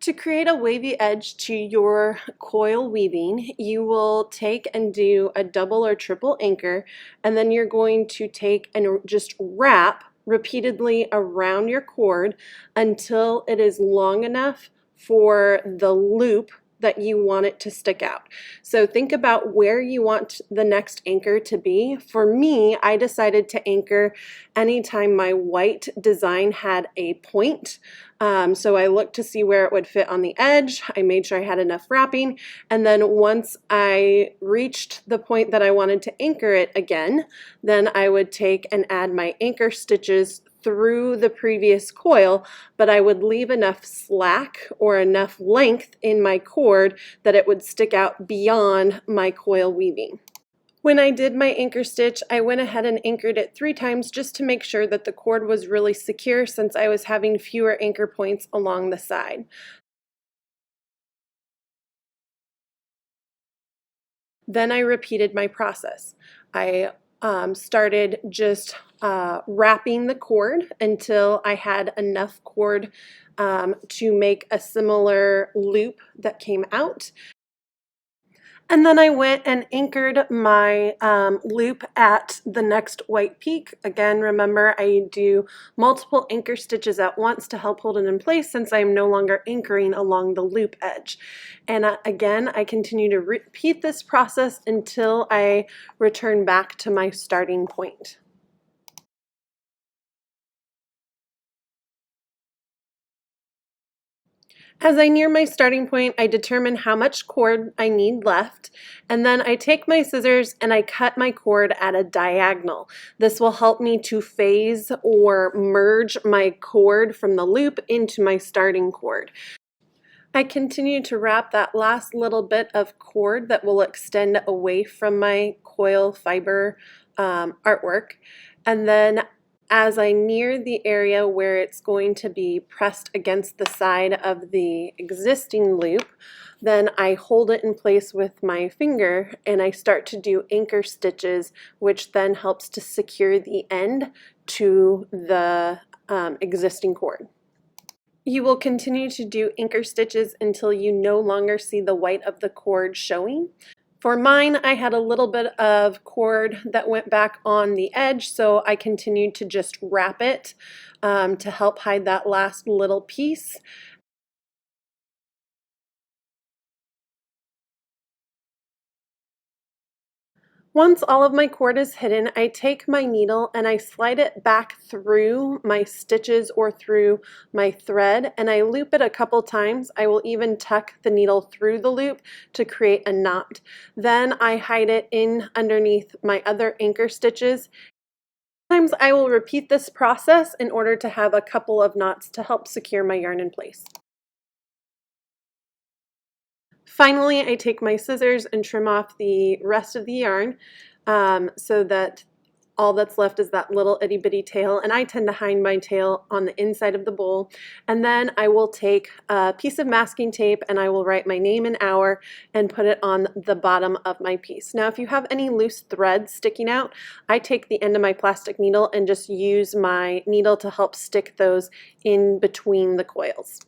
To create a wavy edge to your coil weaving, you will take and do a double or triple anchor, and then you're going to take and just wrap repeatedly around your cord until it is long enough for the loop that you want it to stick out. So think about where you want the next anchor to be. For me, I decided to anchor anytime my white design had a point. So I looked to see where it would fit on the edge. I made sure I had enough wrapping, and then once I reached the point that I wanted to anchor it again, then I would take and add my anchor stitches through the previous coil, but I would leave enough slack or enough length in my cord that it would stick out beyond my coil weaving. When I did my anchor stitch, I went ahead and anchored it 3 times just to make sure that the cord was really secure, since I was having fewer anchor points along the side. Then I repeated my process. I started just wrapping the cord until I had enough cord to make a similar loop that came out. And then I went and anchored my loop at the next white peak. Again, remember, I do multiple anchor stitches at once to help hold it in place, since I am no longer anchoring along the loop edge. And again, I continue to repeat this process until I return back to my starting point. As I near my starting point, I determine how much cord I need left, and then I take my scissors and I cut my cord at a diagonal. This will help me to phase or merge my cord from the loop into my starting cord. I continue to wrap that last little bit of cord that will extend away from my coil fiber artwork, and then as I near the area where it's going to be pressed against the side of the existing loop, then I hold it in place with my finger and I start to do anchor stitches, which then helps to secure the end to the existing cord. You will continue to do anchor stitches until you no longer see the white of the cord showing. For mine, I had a little bit of cord that went back on the edge, so I continued to just wrap it to help hide that last little piece. Once all of my cord is hidden, I take my needle and I slide it back through my stitches or through my thread, and I loop it a couple times. I will even tuck the needle through the loop to create a knot. Then I hide it in underneath my other anchor stitches. Sometimes I will repeat this process in order to have a couple of knots to help secure my yarn in place. Finally, I take my scissors and trim off the rest of the yarn so that all that's left is that little itty bitty tail, and I tend to hide my tail on the inside of the bowl. And then I will take a piece of masking tape and I will write my name and hour and put it on the bottom of my piece. Now, if you have any loose threads sticking out, I take the end of my plastic needle and just use my needle to help stick those in between the coils.